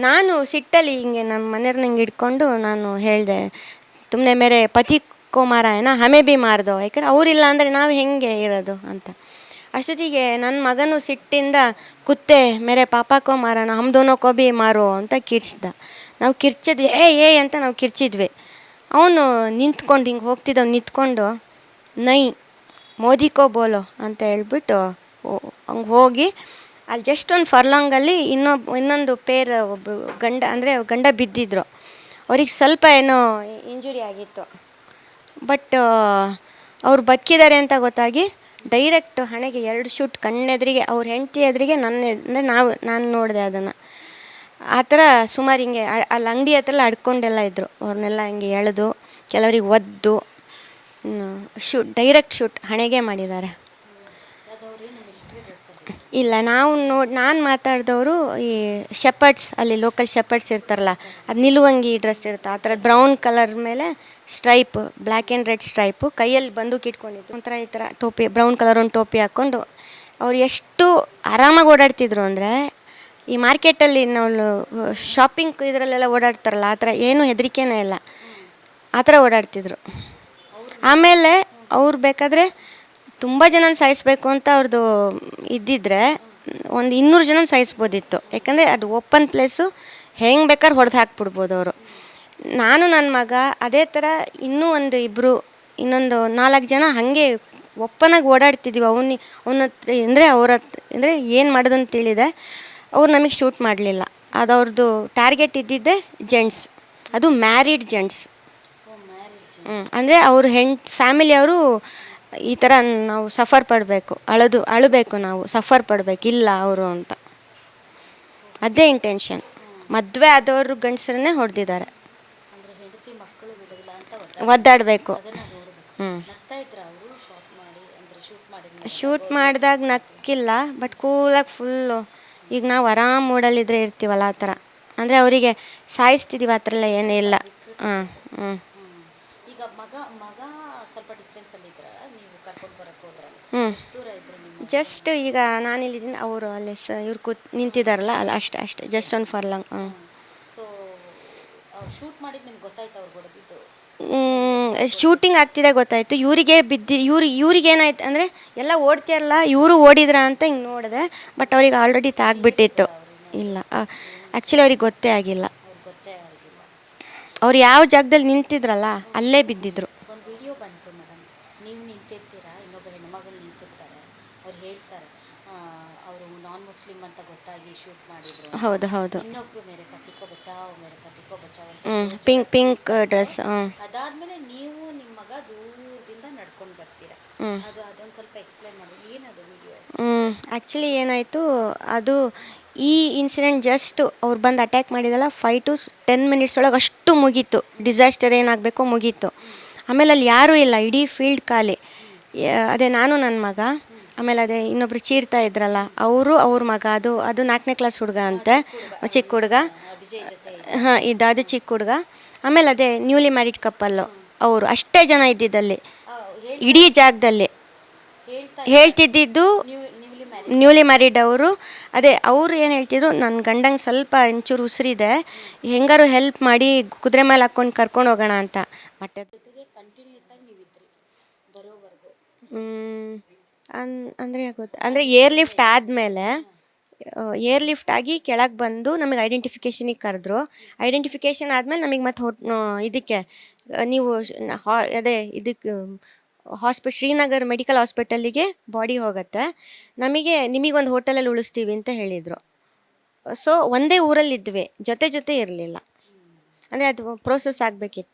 ನಾನು ಸಿಟ್ಟಲ್ಲಿ ಹಿಂಗೆ ನಮ್ಮ ಮನೆಯವ್ರನ್ನ ಹಿಂಗೆ ಇಟ್ಕೊಂಡು ನಾನು ಹೇಳಿದೆ, ತುಮ್ನೆ ಮೇರೆ ಪತಿ ಕೋ ಮಾರ ಏನಾ ಹಮೆ ಭೀ ಮಾರ್ದೋ, ಯಾಕಂದ್ರೆ ಅವರಿಲ್ಲ ಅಂದರೆ ನಾವು ಹೆಂಗೆ ಇರೋದು ಅಂತ. ಅಷ್ಟೊತ್ತಿಗೆ ನನ್ನ ಮಗನೂ ಸಿಟ್ಟಿಂದ ಕುತ್ತೆ ಮೇರೆ ಪಾಪಕ್ಕೋ ಮಾರೋಣ ಹಮ್ ದೋನೋ ಕೋ ಭೀ ಮಾರೋ ಅಂತ ಕಿರ್ಚ್ದ. ನಾವು ಕಿರ್ಚಿದ್ವಿ, ಏ ಅಂತ ನಾವು ಕಿರ್ಚಿದ್ವಿ. ಅವನು ನಿಂತ್ಕೊಂಡು ಹಿಂಗೆ ಹೋಗ್ತಿದ್ದವ್ ನಿಂತ್ಕೊಂಡು ನೈ ಮೋದಿ ಕೋ ಬೋಲೋ ಅಂತ ಹೇಳ್ಬಿಟ್ಟು ಹಂಗೆ ಹೋಗಿ ಅಲ್ಲಿ ಜಸ್ಟ್ ಒಂದು ಫರ್ಲಾಂಗಲ್ಲಿ ಇನ್ನೊಂದು ಪೇರ್ ಒಬ್ಬರು ಗಂಡ ಬಿದ್ದಿದ್ರು. ಅವ್ರಿಗೆ ಸ್ವಲ್ಪ ಏನೋ ಇಂಜುರಿ ಆಗಿತ್ತು. ಬಟ್ ಅವ್ರು ಬದುಕಿದ್ದಾರೆ ಅಂತ ಗೊತ್ತಾಗಿ ಡೈರೆಕ್ಟ್ ಹಣೆಗೆ 2 ಶೂಟ್ ಕಣ್ಣೆದ್ರಿಗೆ, ಅವ್ರ ಹೆಂಡತಿ ಎದುರಿಗೆ ನಾನು ನೋಡಿದೆ ಅದನ್ನು. ಆ ಥರ ಸುಮಾರು ಹಿಂಗೆ ಅಲ್ಲಿ ಅಂಗಡಿ ಹತ್ರ ಅಡ್ಕೊಂಡೆಲ್ಲ ಇದ್ದರು. ಅವ್ರನ್ನೆಲ್ಲ ಹಿಂಗೆ ಎಳೆದು ಕೆಲವ್ರಿಗೆ ಒದ್ದು ಡೈರೆಕ್ಟ್ ಶೂಟ್ ಹಣೆಗೆ ಮಾಡಿದ್ದಾರೆ. ಇಲ್ಲ, ನಾನು ಮಾತಾಡಿದವರು ಈ ಶೆಪರ್ಡ್ಸ್, ಅಲ್ಲಿ ಲೋಕಲ್ ಶೆಪರ್ಡ್ಸ್ ಇರ್ತಾರಲ್ಲ, ಅದು ನಿಲುವಂಗಿ ಡ್ರೆಸ್ ಇರುತ್ತೆ, ಆ ಥರ ಬ್ರೌನ್ ಕಲರ್ ಮೇಲೆ ಸ್ಟ್ರೈಪ್, ಬ್ಲ್ಯಾಕ್ ಆ್ಯಂಡ್ ರೆಡ್ ಸ್ಟ್ರೈಪು, ಕೈಯಲ್ಲಿ ಬಂದೂಕು ಇಟ್ಕೊಂಡಿದ್ದು, ಒಂಥರ ಈ ಥರ ಟೋಪಿ, ಬ್ರೌನ್ ಕಲರ್ ಒಂದು ಟೋಪಿ ಹಾಕ್ಕೊಂಡು ಅವ್ರು ಎಷ್ಟು ಆರಾಮಾಗಿ ಓಡಾಡ್ತಿದ್ರು ಅಂದರೆ, ಈ ಮಾರ್ಕೆಟಲ್ಲಿ ನಾವು ಶಾಪಿಂಗ್ ಇದರಲ್ಲೆಲ್ಲ ಓಡಾಡ್ತಾರಲ್ಲ ಆ ಥರ ಏನೂ ಹೆದರಿಕೆನೇ ಇಲ್ಲ, ಆ ಥರ ಓಡಾಡ್ತಿದ್ರು. ಆಮೇಲೆ ಅವ್ರು ಬೇಕಾದರೆ ತುಂಬ ಜನ ಸಾಯಿಸಬೇಕು ಅಂತ ಅವ್ರದ್ದು ಇದ್ದಿದ್ರೆ ಒಂದು 200 ಜನ ಸಾಯಿಸ್ಬೋದಿತ್ತು. ಯಾಕಂದರೆ ಅದು ಓಪನ್ ಪ್ಲೇಸು, ಹೆಂಗೆ ಬೇಕಾದ್ರೆ ಹೊಡೆದು ಹಾಕ್ಬಿಡ್ಬೋದು ಅವರು. ನಾನು ನನ್ನ ಮಗ ಅದೇ ಥರ ಇನ್ನೊಂದು 4 ಜನ ಹಾಗೆ ಒಪ್ಪನಾಗಿ ಓಡಾಡ್ತಿದ್ವಿ. ಅವನ ಹತ್ರ ಏನು ಮಾಡೋದು ಅಂತ ತಿಳಿದೆ. ಅವ್ರು ನಮಗೆ ಶೂಟ್ ಮಾಡಲಿಲ್ಲ. ಅದು ಅವ್ರದ್ದು ಟಾರ್ಗೆಟ್ ಇದ್ದಿದ್ದೆ ಜೆಂಟ್ಸ್, ಅದು ಮ್ಯಾರಿಡ್ ಜೆಂಟ್ಸ್. ಅಂದರೆ ಅವ್ರ ಫ್ಯಾಮಿಲಿಯವರು ಈ ಥರ ನಾವು ಸಫರ್ ಪಡಬೇಕು, ಅಳಬೇಕು, ನಾವು ಸಫರ್ ಪಡಬೇಕು, ಇಲ್ಲ ಅವರು ಅಂತ. ಅದೇ ಇಂಟೆನ್ಷನ್. ಮದುವೆ ಆದವರು ಗಂಡಸರನ್ನೇ ಹೊಡೆದಿದ್ದಾರೆ, ಒದ್ದಾಡಬೇಕು. ಶೂಟ್ ಮಾಡಿದಾಗ ನಕ್ಕಿಲ್ಲ, ಬಟ್ ಕೂಲಾಗಿ ಫುಲ್ಲು. ಈಗ ನಾವು ಆರಾಮ್ ಮೂಡಲ್ಲಿದ್ದರೆ ಇರ್ತೀವಲ್ಲ ಆ ಥರ. ಅಂದರೆ ಅವರಿಗೆ ಸಾಯಿಸ್ತಿದ್ದೀವಿ ಆ ಥರ ಎಲ್ಲ ಏನೂ ಇಲ್ಲ. ಈಗ ಮಗ ಸ್ವಲ್ಪ ಡಿಸ್ಟೆನ್ಸಲ್ಲಿ ಇದ್ರ, ನೀವು ಕರ್ಕೊಂಡು ಬರಕ್ಕೆ ಹೋದ್ರಲ್ಲ, ಎಷ್ಟು ದೂರ ಇದ್ರು ನಿಮ್ಮ? ಜಸ್ಟ್ ಈಗ ನಾನಿಲ್ಲಿದ್ದೀನಿ, ಅವರು ಅಲ್ಲಿ ಇವ್ರು ನಿಂತಿದ್ದಾರಲ್ಲ ಅಲ್ಲಿ ಅಷ್ಟೇ ಜಸ್ಟ್ ಒಂದು ಫರ್ಲಾಂಗ್. ಸೊ ಶೂಟ್ ಮಾಡಿದ್ದು ನಿಮ್ಗೆ ಗೊತ್ತಾಯ್ತು ಅವ್ರು ಹೊಡೆದಿದ್ದು? ಶೂಟಿಂಗ್ ಆಗ್ತಿದೆ ಗೊತ್ತಾಯಿತು. ಇವ್ರಿಗೆ ಏನಾಯ್ತು ಅಂದರೆ ಎಲ್ಲ ಓಡ್ತಿರಲ್ಲ, ಇವರು ಓಡಿದ್ರ ಅಂತ ಹಿಂಗೆ ನೋಡಿದೆ. ಬಟ್ ಅವ್ರಿಗೆ ಆಲ್ರೆಡಿ ತಾಗ್ಬಿಟ್ಟಿತ್ತು. ಇಲ್ಲ, ಆ್ಯಕ್ಚುಲಿ ಅವ್ರಿಗೆ ಗೊತ್ತೇ ಆಗಿಲ್ಲ. ಅವ್ರು ಯಾವ ಜಾಗದಲ್ಲಿ ನಿಂತಿದ್ರಲ್ಲ ಅಲ್ಲೇ ಬಿದ್ದಿದ್ರು. ಒಂದು ವಿಡಿಯೋ ಬಂತು ಮೇಡಮ್, ನೀವು ನಿಂತಿರ್ತೀರಾ, ಇನ್ನೊಬ್ಬ ಹೆಣ್ಮಗಳು ನಿಂತಿರ್ತಾರೆ, ಅವ್ರು ಹೇಳ್ತಾರೆ ಅವರು ನಾನ್ ಮುಸ್ಲಿಮ್ ಅಂತ ಗೊತ್ತಾಗಿ ಶೂಟ್ ಮಾಡಿದ್ರು. ಹೌದು. ಇನ್ನೊಬ್ರು ಮೇರೆ ಪತಿಕೋ ಬಚಾವ್, ಮೇರೆ ಪತಿಕೋ ಬಚಾವ್. Pink dress. ಅದಾದ್ಮೇಲೆ ನೀವು ನಿಮ್ಮ ಮಗ ದೂರದಿಂದ ನಡ್ಕೊಂಡು ಬರ್ತೀರಾ. ಅದೊಂದು ಸ್ವಲ್ಪ ಎಕ್ಸ್ಪ್ಲೈನ್ ಮಾಡಿ, ಏನದು ವಿಡಿಯೋ? ಆ್ಯಕ್ಚುಲಿ ಏನಾಯಿತು, ಅದು ಈ ಇನ್ಸಿಡೆಂಟ್ ಜಸ್ಟ್ ಅವ್ರು ಬಂದು ಅಟ್ಯಾಕ್ ಮಾಡಿದಲ್ಲ 5 to 10 minutes ಒಳಗೆ ಅಷ್ಟು ಮುಗೀತು. ಡಿಸಾಸ್ಟರ್ ಏನಾಗಬೇಕೋ ಮುಗೀತು. ಆಮೇಲೆ ಅಲ್ಲಿ ಯಾರೂ ಇಲ್ಲ, ಇಡೀ ಫೀಲ್ಡ್ ಖಾಲಿ. ಅದೇ ನಾನು ನನ್ನ ಮಗ, ಆಮೇಲೆ ಅದೇ ಇನ್ನೊಬ್ರು ಚೀರ್ತಾ ಇದ್ರಲ್ಲ ಅವ್ರ ಮಗ, ಅದು 4ನೇ ಕ್ಲಾಸ್ ಹುಡುಗ ಅಂತೆ, ಚಿಕ್ಕ ಹುಡುಗ. ಹಾಂ, ಅದು ಚಿಕ್ಕ ಹುಡುಗ. ಆಮೇಲೆ ಅದೇ ನ್ಯೂಲಿ ಮ್ಯಾರಿಡ್ ಕಪ್ಪಲ್ಲು, ಅವರು ಅಷ್ಟೇ ಜನ ಇದ್ದಿದ್ದಲ್ಲಿ ಇಡೀ ಜಾಗದಲ್ಲಿ. ಹೇಳ್ತಿದ್ದಿದ್ದು ನ್ಯೂಲಿ ಮ್ಯಾರಿಡ್ ಅವರು. ಅದೇ ಅವರು ಏನು ಹೇಳ್ತಿದ್ರು, ನನ್ನ ಗಂಡಂಗೆ ಸ್ವಲ್ಪ ಒಂಚೂರು ಉಸಿರಿದೆ, ಹೆಂಗಾರು ಹೆಲ್ಪ್ ಮಾಡಿ ಕುದುರೆ ಮೇಲೆ ಹಾಕ್ಕೊಂಡು ಕರ್ಕೊಂಡು ಹೋಗೋಣ ಅಂತ. ಬಟ್ ಅಂದರೆ ಏರ್ ಲಿಫ್ಟ್ ಆದಮೇಲೆ, ಏರ್ ಲಿಫ್ಟ್ ಆಗಿ ಕೆಳಗೆ ಬಂದು ನಮಗೆ ಐಡೆಂಟಿಫಿಕೇಷನಿಗೆ ಕರೆದ್ರು. ಐಡೆಂಟಿಫಿಕೇಷನ್ ಆದಮೇಲೆ ನಮಗೆ ಮತ್ತೆ ಇದಕ್ಕೆ ನೀವು ಇದಕ್ಕೆ ಶ್ರೀನಗರ್ ಮೆಡಿಕಲ್ ಹಾಸ್ಪಿಟಲ್ಲಿಗೆ ಬಾಡಿ ಹೋಗುತ್ತೆ, ನಿಮಗೊಂದು ಹೋಟೆಲಲ್ಲಿ ಉಳಿಸ್ತೀವಿ ಅಂತ ಹೇಳಿದರು. ಸೊ ಒಂದೇ ಊರಲ್ಲಿದ್ವಿ, ಜೊತೆ ಇರಲಿಲ್ಲ. ಅಂದರೆ ಅದು ಪ್ರೋಸೆಸ್ ಆಗಬೇಕಿತ್ತು.